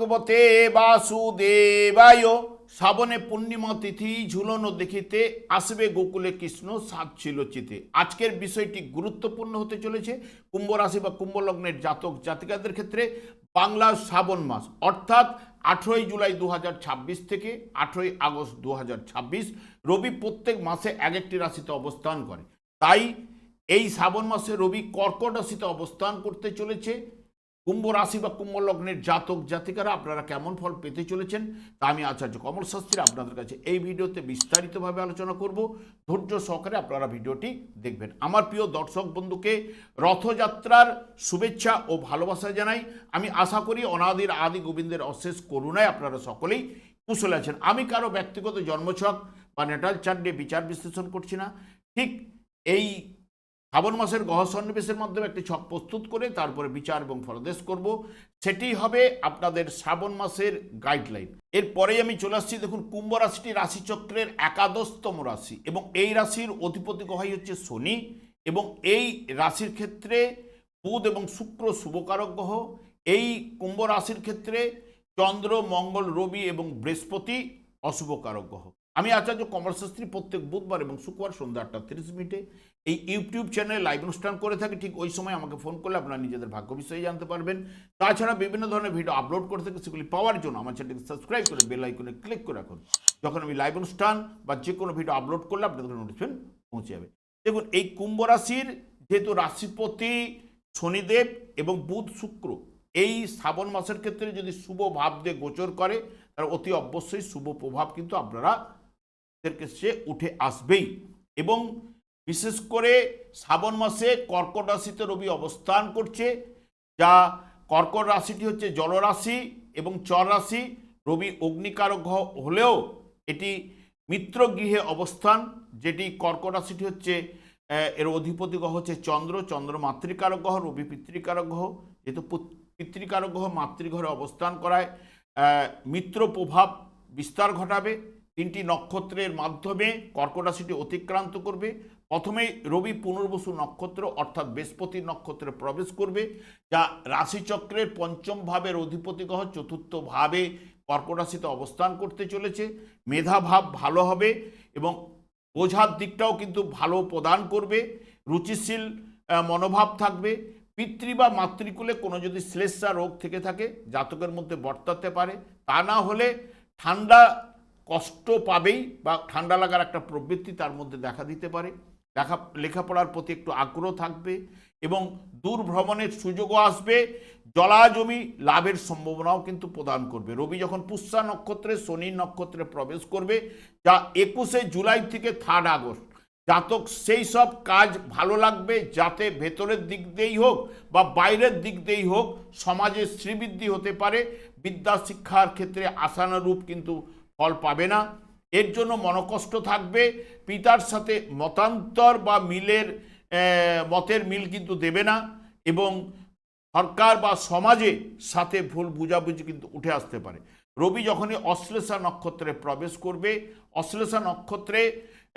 ভগবতে বাসুদেবায়। শ্রাবণে পূর্ণিমা তিথি ঝুলনো দেখিতে আসবে গোকুলে কৃষ্ণ সাত ছিল চিতে। আজকের বিষয়টি গুরুত্বপূর্ণ হতে চলেছে কুম্ভ রাশি বা কুম্ভ লগ্নের জাতক জাতিকাদের ক্ষেত্রে। বাংলার শ্রাবণ মাস অর্থাৎ 18 জুলাই 2026 থেকে 18 আগস্ট 2026 রবি প্রত্যেক মাসে এক একটি রাশিতে অবস্থান করে। তাই এই শ্রাবণ মাসে রবি কর্কট রাশিতে অবস্থান করতে চলেছে। কুম্ভ রাশি বা কুম্ভ লগ্নের জাতক জাতিকারা আপনারা কেমন ফল পেতে চলেছেন তা আমি আচার্য কমল শাস্ত্রী আপনাদের কাছে এই ভিডিওতে বিস্তারিতভাবে আলোচনা করব। ধৈর্য সহকারে আপনারা ভিডিওটি দেখবেন। আমার প্রিয় দর্শক বন্ধুকে রথযাত্রার শুভেচ্ছা ও ভালোবাসা জানাই। আমি আশা করি অনাদির আদি গোবিন্দের অশেষ করুণায় আপনারা সকলেই কুশলে আছেন। আমি কারো ব্যক্তিগত জন্মছক বা নেটাল চার্ট নিয়ে বিচার বিশ্লেষণ করছি না। ঠিক এই শ্রাবণ মাসের গ্রহ সন্নিবেশের মাধ্যমে একটি ছক প্রস্তুত করে তারপরে বিচার এবং ফলদেশ করব। সেটি হবে আপনাদের শ্রাবণ মাসের গাইডলাইন। এরপরেই আমি চলে আসছি। দেখুন, কুম্ভ রাশিটি রাশিচক্রের একাদশতম রাশি এবং এই রাশির অধিপতি গ্রহই হচ্ছে শনি এবং এই রাশির ক্ষেত্রে বুধ এবং শুক্র শুভকারক গ্রহ। এই কুম্ভ রাশির ক্ষেত্রে চন্দ্র, মঙ্গল, রবি এবং বৃহস্পতি অশুভকারক গ্রহ। আমি আচার্য কমল শাস্ত্রী প্রত্যেক বুধবার এবং শুক্রবার সন্ধ্যা 8:30 এই ইউটিউব চ্যানেলে লাইভ অনুষ্ঠান করে থাকি। ঠিক ওই সময় আমাকে ফোন করলে আপনারা নিজেদের ভাগ্য বিষয়ে জানতে পারবেন। তাছাড়া বিভিন্ন ধরনের ভিডিও আপলোড করে থাকি, সেগুলি পাওয়ার জন্য আমার চ্যানেলকে সাবস্ক্রাইব করে বেল আইকনে ক্লিক করে রাখুন। যখন আমি লাইভ অনুষ্ঠান বা যে কোনো ভিডিও আপলোড করলে আপনাদের নোটিফিকেশন পৌঁছে যাবে। দেখুন, এই কুম্ভ রাশির যেহেতু রাশিপতি শনিদেব এবং বুধ শুক্র এই শ্রাবণ মাসের ক্ষেত্রে যদি শুভ ভাব দিয়ে গোচর করে তার অতি অবশ্যই শুভ প্রভাব কিন্তু আপনারা সে উঠে আসবেই। এবং বিশেষ করে শ্রাবণ মাসে কর্কট রাশিতে রবি অবস্থান করছে, যা কর্কট রাশিটি হচ্ছে জলরাশি এবং চর রাশি। রবি অগ্নিকারক গ্রহ হলেও এটি মিত্র গৃহে অবস্থান, যেটি কর্কট রাশিটি হচ্ছে এর অধিপতি গ্রহ হচ্ছে চন্দ্র। চন্দ্র মাতৃকারক গ্রহ, রবি পিতৃকারক গ্রহ। যেহেতু পিতৃকারক গ্রহ মাতৃঘরে অবস্থান করায় মিত্র প্রভাব বিস্তার ঘটাবে। 3টি নক্ষত্রের মাধ্যমে কর্কট রাশিটি অতিক্রান্ত করবে। প্রথমেই রবি পুনর্বসু নক্ষত্র অর্থাৎ বৃহস্পতি নক্ষত্রে প্রবেশ করবে, যা রাশিচক্রের পঞ্চম ভাবের অধিপতি গ্রহ। চতুর্থ ভাবে কর্কট রাশিতে অবস্থান করতে চলেছে। মেধাভাব ভালো হবে এবং বোঝার দিকটাও কিন্তু ভালো প্রদান করবে। রুচিশীল মনোভাব থাকবে। পিতৃ বা মাতৃকুলে কোনো যদি শ্লেষ্মা রোগ থেকে থাকে জাতকের মধ্যে বর্তাতে পারে। তা না হলে ঠান্ডা কষ্ট পাবেই বা ঠান্ডা লাগার একটা প্রবৃত্তি তার মধ্যে দেখা দিতে পারে। লেখাপড়ার প্রতি একটু আগ্রহ থাকবে এবং দূর ভ্রমণের সুযোগও আসবে। জলাজমি লাভের সম্ভাবনাও কিন্তু প্রদান করবে। রবি যখন পুষ্যা নক্ষত্রে শনি নক্ষত্রে প্রবেশ করবে, যা 21 জুলাই থেকে 3 আগস্ট, জাতক সেই সব কাজ ভালো লাগবে যাতে ভেতরের দিক দিয়েই হোক বা বাইরের দিক দিয়েই হোক সমাজে শ্রীবৃদ্ধি হতে পারে। বিদ্যা শিক্ষার ক্ষেত্রে আশানুরূপ কিন্তু ফল পাবে না। এর জন্য মনোকষ্ট থাকবে। পিতার সাথে মতান্তর বা মতের মিল কিন্তু দেবে না এবং সরকার বা সমাজের সাথে ভুল বুঝাবুঝি কিন্তু উঠে আসতে পারে। রবি যখনই অশ্লেষা নক্ষত্রে প্রবেশ করবে, অশ্লেষা নক্ষত্রে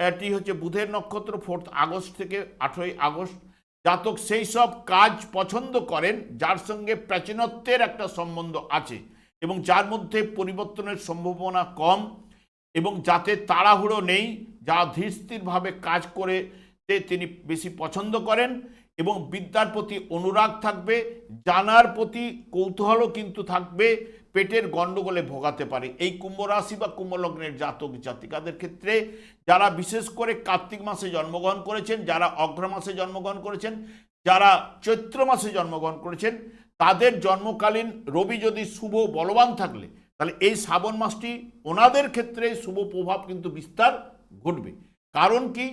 এটি হচ্ছে বুধের নক্ষত্র। 4 আগস্ট থেকে 18 আগস্ট জাতক সেই সব কাজ পছন্দ করেন যার সঙ্গে প্রাচীনত্বের একটা সম্বন্ধ আছে এবং যার মধ্যে পরিবর্তনের সম্ভাবনা কম এবং যাতে তাড়াহুড়ো নেই, যা ধীরস্থিরভাবে কাজ করে তিনি বেশি পছন্দ করেন এবং বিদ্যার প্রতি অনুরাগ থাকবে। জানার প্রতি কৌতূহলও কিন্তু থাকবে। পেটের গণ্ডগোলে ভোগাতে পারে। এই কুম্ভ রাশি বা কুম্ভ লগ্নের জাতক জাতিকাদের ক্ষেত্রে যারা বিশেষ করে কার্তিক মাসে জন্মগ্রহণ করেছেন, যারা অগ্র মাসে জন্মগ্রহণ করেছেন, যারা চৈত্র মাসে জন্মগ্রহণ করেছেন, তাদের জন্মকালীন রবি যদি শুভ বলবান থাকলে তাহলে এই শ্রাবণ মাসটি ওনাদের ক্ষেত্রে শুভ প্রভাব কিন্তু বিস্তার ঘটবে। কারণ কি,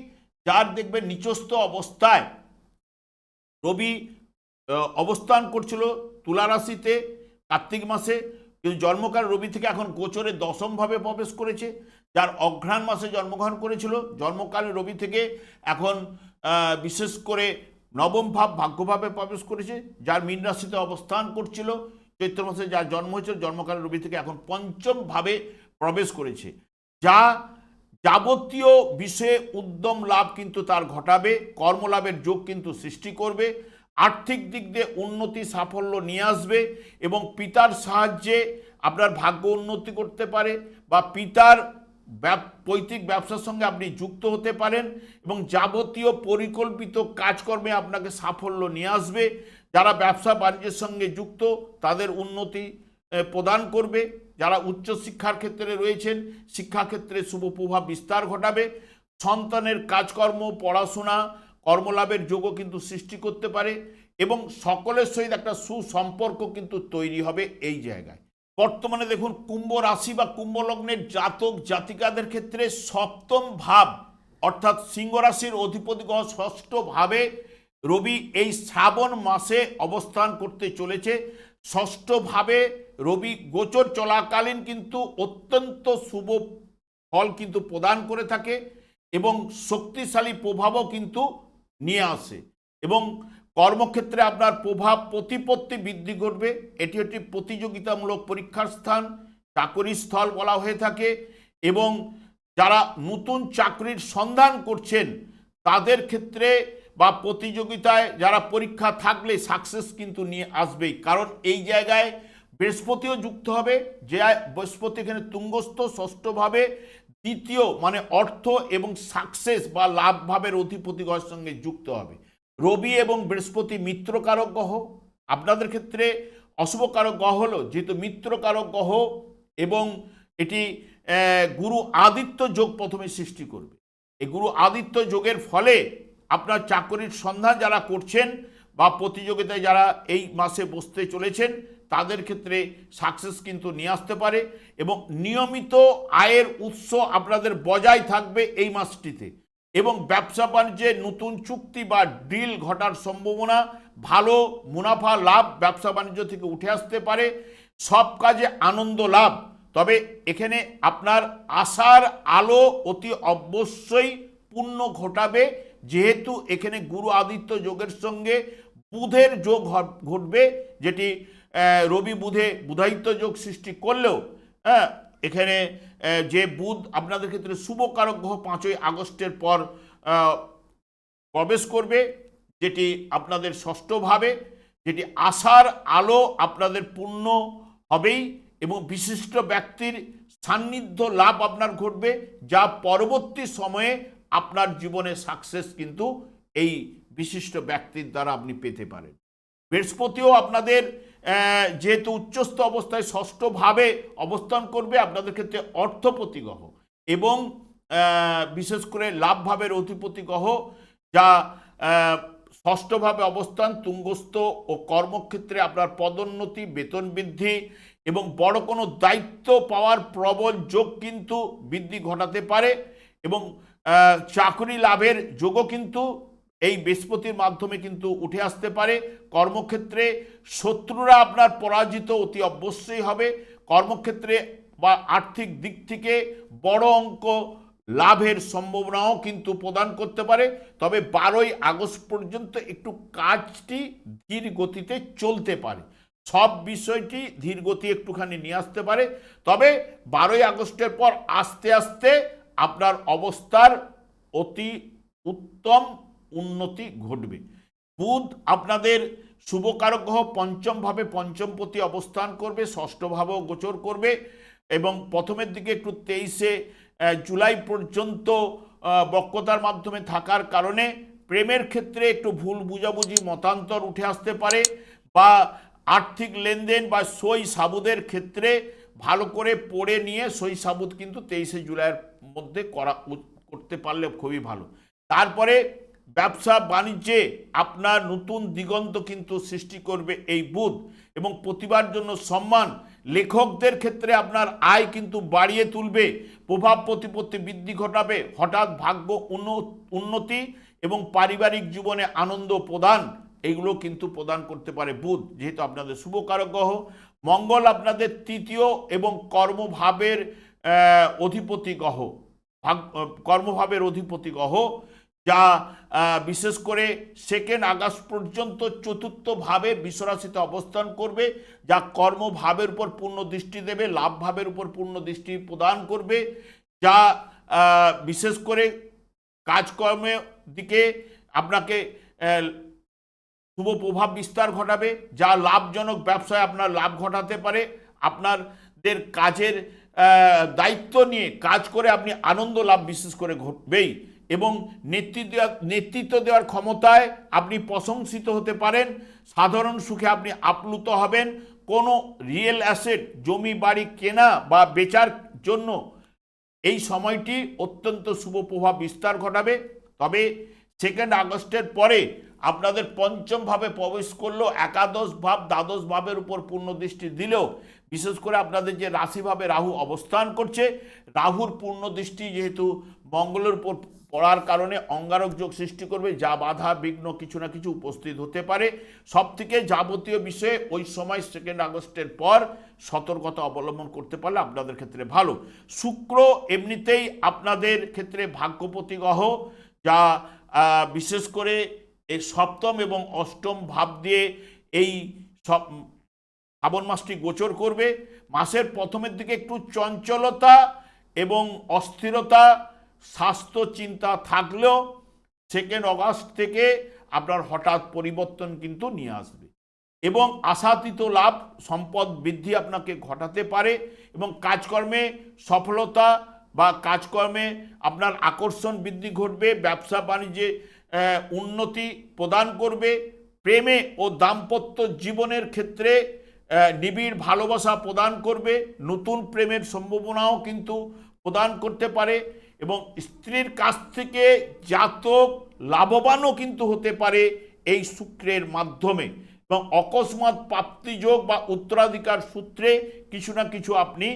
যার দেখবে নিচস্থ অবস্থায় রবি অবস্থান করছিল তুলা রাশিতে কার্তিক মাসে, কিন্তু জন্মকাল রবি থেকে এখন গোচরে 10ম ভাবে প্রবেশ করেছে। যার অঘ্রাণ মাসে জন্মগ্রহণ করেছিল জন্মকালে রবি থেকে এখন বিশেষ করে 9ম ভাব ভাগ্যভাবে প্রবেশ করেছে। যার মীন রাশিতে অবস্থান করছিল চৈত্র মাসে যার জন্ম হয়েছিল জন্মকালে রবি থেকে এখন 5ম ভাবে প্রবেশ করেছে, যা যাবতীয় বিষয়ে উদ্যম লাভ কিন্তু তার ঘটাবে। কর্মলাভের যোগ কিন্তু সৃষ্টি করবে। আর্থিক দিক দিয়ে উন্নতি সাফল্য নিয়ে আসবে এবং পিতার সাহায্যে আপনার ভাগ্য উন্নতি করতে পারে, বা পিতার পৈতৃক ব্যবসার সঙ্গে আপনি যুক্ত হতে পারেন, এবং যাবতীয় পরিকল্পিত কাজকর্মে আপনাকে সাফল্য নিয়ে আসবে। যারা ব্যবসা বাণিজ্যের সঙ্গে যুক্ত তাদের উন্নতি প্রদান করবে। যারা উচ্চশিক্ষার ক্ষেত্রে রয়েছেন শিক্ষাক্ষেত্রে শুভ প্রভাব বিস্তার ঘটাবে। সন্তানের কাজকর্ম, পড়াশোনা, কর্মলাভের যোগও কিন্তু সৃষ্টি করতে পারে, এবং সকলের সহিত একটা সুসম্পর্ক কিন্তু তৈরি হবে এই জায়গায়। বর্তমানে দেখুন কুম্ভ রাশি বা কুম্ভ লগ্নের জাতক জাতিকাদের ক্ষেত্রে সপ্তম ভাব অর্থাৎ সিংহ রাশির অধিপতি গ্রহ ষষ্ঠ ভাবে রবি এই শ্রাবণ মাসে অবস্থান করতে চলেছে। ষষ্ঠ ভাবে রবি গোচর চলাকালীন কিন্তু অত্যন্ত শুভ ফল কিন্তু প্রদান করে থাকে, এবং শক্তিশালী প্রভাবও কিন্তু নিয়ে আসে, এবং কর্মক্ষেত্রে আপনার প্রভাব প্রতিপত্তি বৃদ্ধি করবে। এটি একটি প্রতিযোগিতামূলক পরীক্ষার স্থান, চাকরির স্থল বলা হয়ে থাকে, এবং যারা নতুন চাকরির সন্ধান করছেন তাদের ক্ষেত্রে বা প্রতিযোগিতায় যারা পরীক্ষা থাকলে সাকসেস কিন্তু নিয়ে আসবেই, কারণ এই জায়গায় বৃহস্পতিও যুক্ত হবে। যে বৃহস্পতি এখানে তুঙ্গস্থ ষষ্ঠভাবে দ্বিতীয় মানে অর্থ এবং সাকসেস বা লাভ ভাবের অধিপতি গ্রহের সঙ্গে যুক্ত হবে। রবি এবং বৃহস্পতি মিত্রকারক গ্রহ, আপনাদের ক্ষেত্রে অশুভকারক গ্রহ হলো যেহেতু মিত্রকারক গ্রহ, এবং এটি গুরু আদিত্য যোগ প্রথমে সৃষ্টি করবে। এই গুরু আদিত্য যোগের ফলে আপনার চাকরির সন্ধান যারা করছেন বা প্রতিযোগিতায় যারা এই মাসে বসতে চলেছেন তাদের ক্ষেত্রে সাকসেস কিন্তু নিয়ে আসতে পারে, এবং নিয়মিত আয়ের উৎস আপনাদের বজায় থাকবে এই মাসটিতে, এবং ব্যবসা বাণিজ্যে নতুন চুক্তি বা ডিল ঘটার সম্ভাবনা, ভালো মুনাফা লাভ ব্যবসা বাণিজ্য থেকে উঠে আসতে পারে। সব কাজে আনন্দ লাভ, তবে এখানে আপনার আশার আলো অতি অবশ্যই পূর্ণ ঘটাবে, যেহেতু এখানে গুরু আদিত্য যোগের সঙ্গে বুধের যোগ ঘটবে, যেটি রবি বুধে বুধায়িত্ব যোগ সৃষ্টি করলেও এখানে যে বুধ আপনাদের ক্ষেত্রে শুভকারক গ্রহ 5ই আগস্টের পর প্রবেশ করবে, যেটি আপনাদের ষষ্ঠভাবে, যেটি আশার আলো আপনাদের পূর্ণ হবেই, এবং বিশিষ্ট ব্যক্তির সান্নিধ্য লাভ আপনার ঘটবে, যা পরবর্তী সময়ে আপনার জীবনে সাকসেস কিন্তু এই বিশিষ্ট ব্যক্তির দ্বারা আপনি পেতে পারেন। বৃহস্পতিও আপনাদের যেহেতু উচ্চস্থ অবস্থায় ষষ্ঠভাবে অবস্থান করবে, আপনাদের ক্ষেত্রে অর্থপতি গ্রহ এবং বিশেষ করে লাভ ভাবের অধিপতি গ্রহ, যা ষষ্ঠভাবে অবস্থান তুঙ্গস্থ ও কর্মক্ষেত্রে আপনার পদোন্নতি, বেতন বৃদ্ধি এবং বড় কোনো দায়িত্ব পাওয়ার প্রবল যোগ কিন্তু বৃদ্ধি ঘটাতে পারে, এবং চাকরি লাভের যোগও কিন্তু এই বৃহস্পতির মাধ্যমে কিন্তু উঠে আসতে পারে। কর্মক্ষেত্রে শত্রুরা আপনার পরাজিত অতি অবশ্যই হবে। কর্মক্ষেত্রে বা আর্থিক দিক থেকে বড় অঙ্ক লাভের সম্ভাবনাও কিন্তু প্রদান করতে পারে, তবে 12ই আগস্ট পর্যন্ত একটু কাজটি ধীর গতিতে চলতে পারে। সব বিষয়টি ধীর গতি একটুখানি নিয়ে আসতে পারে, তবে 12ই আগস্টের পর আস্তে আস্তে আপনার অবস্থার অতি উত্তম উন্নতি ঘটবে। বুধ আপনাদের শুভকারক গ্রহ পঞ্চমভাবে পঞ্চমপতি অবস্থান করবে, ষষ্ঠভাবেও গোচর করবে, এবং প্রথমের দিকে একটু 23শে জুলাই পর্যন্ত বক্রতার মাধ্যমে থাকার কারণে প্রেমের ক্ষেত্রে একটু ভুল বুঝাবুঝি মতান্তর উঠে আসতে পারে, বা আর্থিক লেনদেন বা সই সাবুদের ক্ষেত্রে ভালো করে পড়ে নিয়ে সই সাবুদ কিন্তু 23শে জুলাইয়ের মধ্যে করতে পারলে খুবই ভালো। তারপরে ব্যবসা বাণিজ্যে আপনার নতুন দিগন্ত কিন্তু সৃষ্টি করবে এই বুধ, এবং প্রতিভার জন্য সম্মান, লেখকদের ক্ষেত্রে আপনার আয় কিন্তু বাড়িয়ে তুলবে, প্রভাব প্রতিপত্তি বৃদ্ধি ঘটাবে, হঠাৎ ভাগ্য উন্নতি এবং পারিবারিক জীবনে আনন্দ প্রদান এইগুলো কিন্তু প্রদান করতে পারে বুধ, যেহেতু আপনাদের শুভকারক গ্রহ। মঙ্গল আপনাদের তৃতীয় এবং কর্মভাবের অধিপতি গ্রহ, কর্মভাবের অধিপতি গ্রহ, যা বিশেষ করে 2 আগস্ট পর্যন্ত চতুর্থভাবে বিশ্বরাশিতে অবস্থান করবে, যা কর্মভাবের উপর পূর্ণ দৃষ্টি দেবে, লাভ ভাবের উপর পূর্ণ দৃষ্টি প্রদান করবে, যা বিশেষ করে কাজকর্মের দিকে আপনাকে শুভ প্রভাব বিস্তার ঘটাবে, যা লাভজনক ব্যবসায় আপনার লাভ ঘটাতে পারে। আপনার আপনাদের কাজের দায়িত্ব নিয়ে কাজ করে আপনি আনন্দ লাভ বিশেষ করে ঘটবেই, এবং নেতৃত্ব দেওয়ার ক্ষমতায় আপনি প্রশংসিত হতে পারেন। সাধারণ সুখে আপনি আপ্লুত হবেন। কোনো রিয়েল অ্যাসেট জমি বাড়ি কেনা বা বেচার জন্য এই সময়টি অত্যন্ত শুভ প্রভাব বিস্তার ঘটাবে। তবে 2 আগস্টের পরে আপনাদের পঞ্চম ভাবে প্রবেশ করলেও একাদশ ভাব দ্বাদশ ভাবের উপর পূর্ণ দৃষ্টি দিলেও, বিশেষ করে আপনাদের যে রাশিভাবে রাহু অবস্থান করছে, রাহুর পূর্ণ দৃষ্টি যেহেতু মঙ্গলের উপর পড়ার কারণে অঙ্গারক যোগ সৃষ্টি করবে, যা বাধা বিঘ্ন কিছু না কিছু উপস্থিত হতে পারে। সব থেকে যাবতীয় বিষয়ে ওই সময় 2 আগস্টের পর সতর্কতা অবলম্বন করতে পারলে আপনাদের ক্ষেত্রে ভালো। শুক্র এমনিতেই আপনাদের ক্ষেত্রে ভাগ্যপতি গ্রহ, যা বিশেষ করে এই সপ্তম এবং অষ্টম ভাব দিয়ে এই সব শ্রাবণ মাসটি গোচর করবে। মাসের প্রথমের দিকে একটু চঞ্চলতা এবং অস্থিরতা, স্বাস্থ্য চিন্তা থাকলেও 2 আগস্ট থেকে আপনার হঠাৎ পরিবর্তন কিন্তু নিয়ে আসবে এবং আশাতীত লাভ সম্পদ বৃদ্ধি আপনাকে ঘটাতে পারে, এবং কাজকর্মে সফলতা বা কাজকর্মে আপনার আকর্ষণ বৃদ্ধি ঘটবে, ব্যবসা বাণিজ্যে উন্নতি প্রদান করবে, প্রেমে ও দাম্পত্য জীবনের ক্ষেত্রে নিবিড় ভালোবাসা প্রদান করবে, নতুন প্রেমের সম্ভাবনাও কিন্তু প্রদান করতে পারে, এবং স্ত্রীর কাছ থেকে জাতক লাভবানও কিন্তু হতে পারে এই শুক্রের মাধ্যমে, এবং অকস্মাৎ প্রাপ্তিযোগ বা উত্তরাধিকার সূত্রে কিছু না কিছু আপনি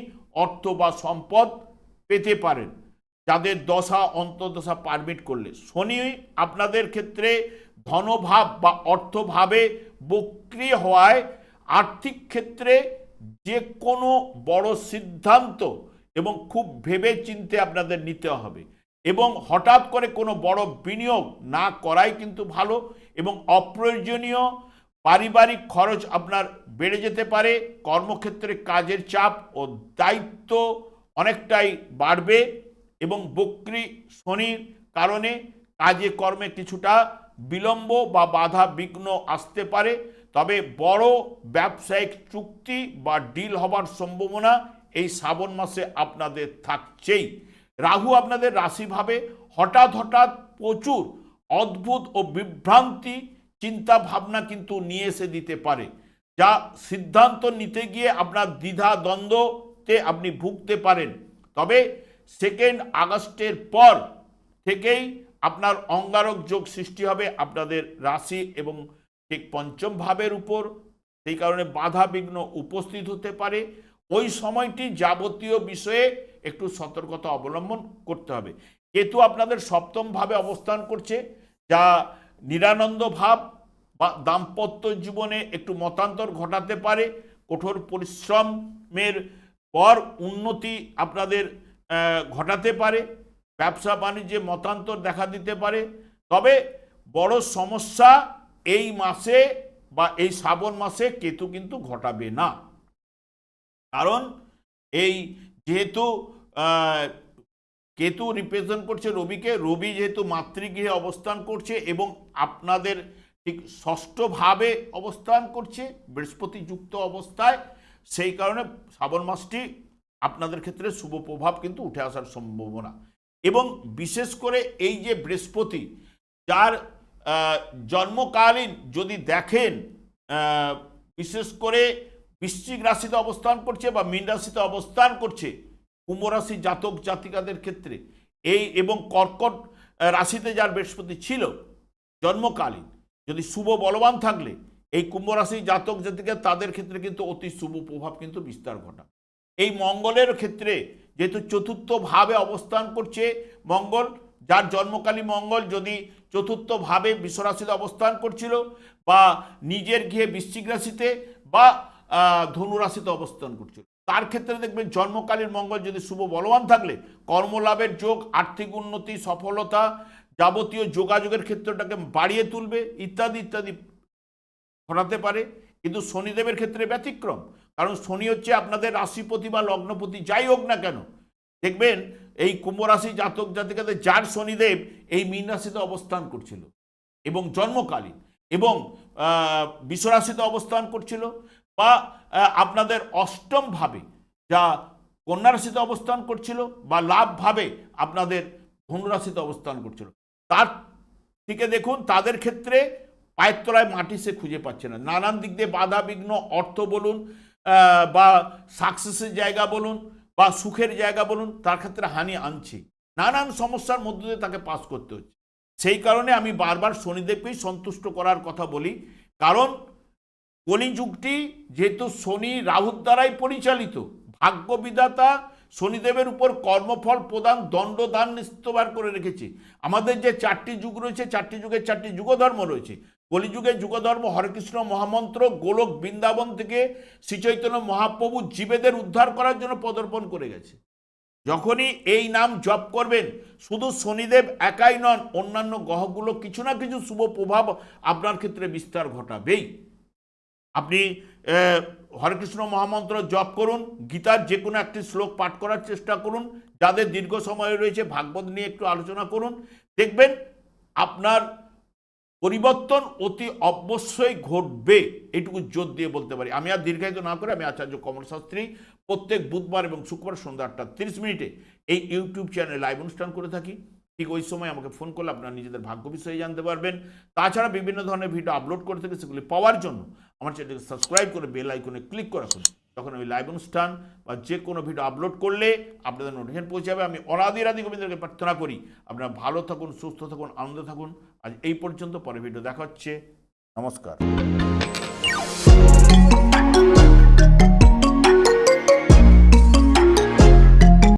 অর্থ বা সম্পদ পেতে পারেন, যাদের দশা অন্তর্দশা পারমিট করলে। শনি আপনাদের ক্ষেত্রে ধনভাব বা অর্থভাবে বক্রি হওয়ায় আর্থিক ক্ষেত্রে যে কোনো বড় সিদ্ধান্ত এবং খুব ভেবে চিন্তে আপনাদের নিতে হবে, এবং হঠাৎ করে কোনো বড় বিনিয়োগ না করাই কিন্তু ভালো, এবং অপ্রয়োজনীয় পারিবারিক খরচ আপনার বেড়ে যেতে পারে। কর্মক্ষেত্রে কাজের চাপ ও দায়িত্ব অনেকটাই বাড়বে, এবং বক্রি শনির কারণে কাজে কর্মে কিছুটা বিলম্ব বা বাধা বিঘ্ন আসতে পারে। তবে বড় ব্যবসায়িক চুক্তি বা ডিল হবার সম্ভাবনা এই শ্রাবণ মাসে আপনাদের থাকছেই। রাহু আপনাদের রাশিভাবে হঠাৎ হঠাৎ প্রচুর অদ্ভুত ও বিভ্রান্তি চিন্তা ভাবনা কিন্তু নিয়ে এসে দিতে পারে, যা সিদ্ধান্ত নিতে গিয়ে আপনার দ্বিধা দ্বন্দ্বতে আপনি ভুগতে পারেন। তবে 2 আগস্টের পর থেকেই আপনার অঙ্গারক যোগ সৃষ্টি হবে আপনাদের রাশি এবং ঠিক পঞ্চম ভাবের উপর, সেই কারণে বাধা বিঘ্ন উপস্থিত হতে পারে। ওই সময়টি যাবতীয় বিষয়ে একটু সতর্কতা অবলম্বন করতে হবে। কেতু আপনাদের সপ্তম ভাবে অবস্থান করছে, যা নিরানন্দ ভাব বা দাম্পত্য জীবনে একটু মতান্তর ঘটাতে পারে। কঠোর পরিশ্রমের পর উন্নতি আপনাদের ঘটাতে পারে, ব্যবসা বাণিজ্যে মতান্তর দেখা দিতে পারে। তবে বড় সমস্যা এই মাসে বা এই শ্রাবণ মাসে কেতু কিন্তু ঘটাবে না, কারণ এই যেহেতু কেতু রিপ্রেজেন্ট করছে রবিকে, রবি যেহেতু মাতৃগৃহে অবস্থান করছে এবং আপনাদের ঠিক ষষ্ঠ ভাবে অবস্থান করছে বৃহস্পতি যুক্ত অবস্থায়, সেই কারণে শ্রাবণ মাসটি আপনাদের ক্ষেত্রে শুভ প্রভাব কিন্তু উঠে আসার সম্ভাবনা। এবং বিশেষ করে এই যে বৃহস্পতি, যার জন্মকালীন যদি দেখেন বিশেষ করে বৃশ্চিক রাশিতে অবস্থান করছে বা মীন রাশিতে অবস্থান করছে, কুম্ভ রাশি জাতক জাতিকাদের ক্ষেত্রে এই, এবং কর্কট রাশিতে যার বৃহস্পতি ছিল জন্মকালীন, যদি শুভ বলবান থাকলে এই কুম্ভ রাশি জাতক জাতিকা তাদের ক্ষেত্রে কিন্তু অতি শুভ প্রভাব কিন্তু বিস্তার ঘটায়। এই মঙ্গলের ক্ষেত্রে যেহেতু চতুর্থ ভাবে অবস্থান করছে মঙ্গল, যার জন্মকালী মঙ্গল যদি চতুর্থ ভাবে বৃষ রাশিতে অবস্থান করছিল বা নিজের গৃহে বৃশ্চিক রাশিতে বা ধনু রাশিতে অবস্থান করছিল, তার ক্ষেত্রে দেখবেন জন্মকালীন মঙ্গল যদি শুভ বলবান থাকলে কর্মলাভের যোগ, আর্থিক উন্নতি, সফলতা, যাবতীয় যোগাযোগের ক্ষেত্রটাকে বাড়িয়ে তুলবে ইত্যাদি ইত্যাদি ঘটাতে পারে। কিন্তু শনিদেবের ক্ষেত্রে ব্যতিক্রম, কারণ শনি হচ্ছে আপনাদের রাশিপতি বা লগ্নপতি, যাই হোক না কেন, দেখবেন এই কুম্ভ রাশি জাতক জাতিকাদের যার শনিদেব এই মীন রাশিতে অবস্থান করছিল এবং জন্মকালীন, এবং বৃষ রাশিতে অবস্থান করছিল, বা আপনাদের অষ্টম ভাবে যা কন্যা রাশিতে অবস্থান করছিল বা লাভভাবে আপনাদের ধনু রাশিতে অবস্থান করছিল, তার থেকে দেখুন তাদের ক্ষেত্রে পায়ের তলায় মাটি সে খুঁজে পাচ্ছে না। নানান দিক দিয়ে বাধা বিঘ্ন, অর্থ বলুন বা সাকসেসের জায়গা বলুন বা সুখের জায়গা বলুন, তার ক্ষেত্রে হানি আনছে। নানান সমস্যার মধ্য দিয়ে তাকে পাস করতে হচ্ছে। সেই কারণে আমি বারবার শনিদেবকেই সন্তুষ্ট করার কথা বলি, কারণ কলিযুগটি যেহেতু শনি রাহুর দ্বারাই পরিচালিত, ভাগ্য বিধাতা শনিদেবের উপর কর্মফল প্রদান, দণ্ডদান নিস্তবার করে রেখেছে। আমাদের যে 4টি যুগ রয়েছে, 4টি যুগের 4টি যুগধর্ম রয়েছে। কলিযুগের যুগধর্ম হরেকৃষ্ণ মহামন্ত্র গোলক বৃন্দাবন থেকে শ্রীচৈতন্য মহাপ্রভু জীবেদের উদ্ধার করার জন্য পদার্পণ করে গেছে। যখনই এই নাম জপ করবেন, শুধু শনিদেব একাই নন, অন্যান্য গ্রহগুলো কিছু না কিছু শুভ প্রভাব আপনার ক্ষেত্রে বিস্তার ঘটাবেই। আপনি হরেকৃষ্ণ মহামন্ত্র জপ করুন, গীতার যে কোনো একটি শ্লোক পাঠ করার চেষ্টা করুন, যাদের দীর্ঘ সময় রয়েছে ভাগবত নিয়ে একটু আলোচনা করুন, দেখবেন আপনার পরিবর্তন অতি অবশ্যই ঘটবে। এইটুকু জোর দিয়ে বলতে পারি। আমি আর দীর্ঘায়িত না করে আমি আচার্য কমল শাস্ত্রী প্রত্যেক বুধবার এবং শুক্রবার সন্ধ্যা 8:30 এই ইউটিউব চ্যানেলে লাইভ অনুষ্ঠান করে থাকি। ঠিক ওই সময় আমাকে ফোন করলে আপনারা নিজেদের ভাগ্য বিষয়ে জানতে পারবেন। তাছাড়া বিভিন্ন ধরনের ভিডিও আপলোড করে থাকি, সেগুলি পাওয়ার জন্য আমার চ্যানেলকে সাবস্ক্রাইব করে বেল আইকনে ক্লিক করে রাখুন। তখন আমি লাইভ অনুষ্ঠান বা যে কোনো ভিডিও আপলোড করলে আপনাদের নোটিফিকেশন পৌঁছে যাবে। আমি অনাদি গোবিন্দকে প্রার্থনা করি আপনারা ভালো থাকুন, সুস্থ থাকুন, আনন্দ থাকুন। আজ এই পর্যন্ত, পরে ভিডিও দেখা হচ্ছে। নমস্কার।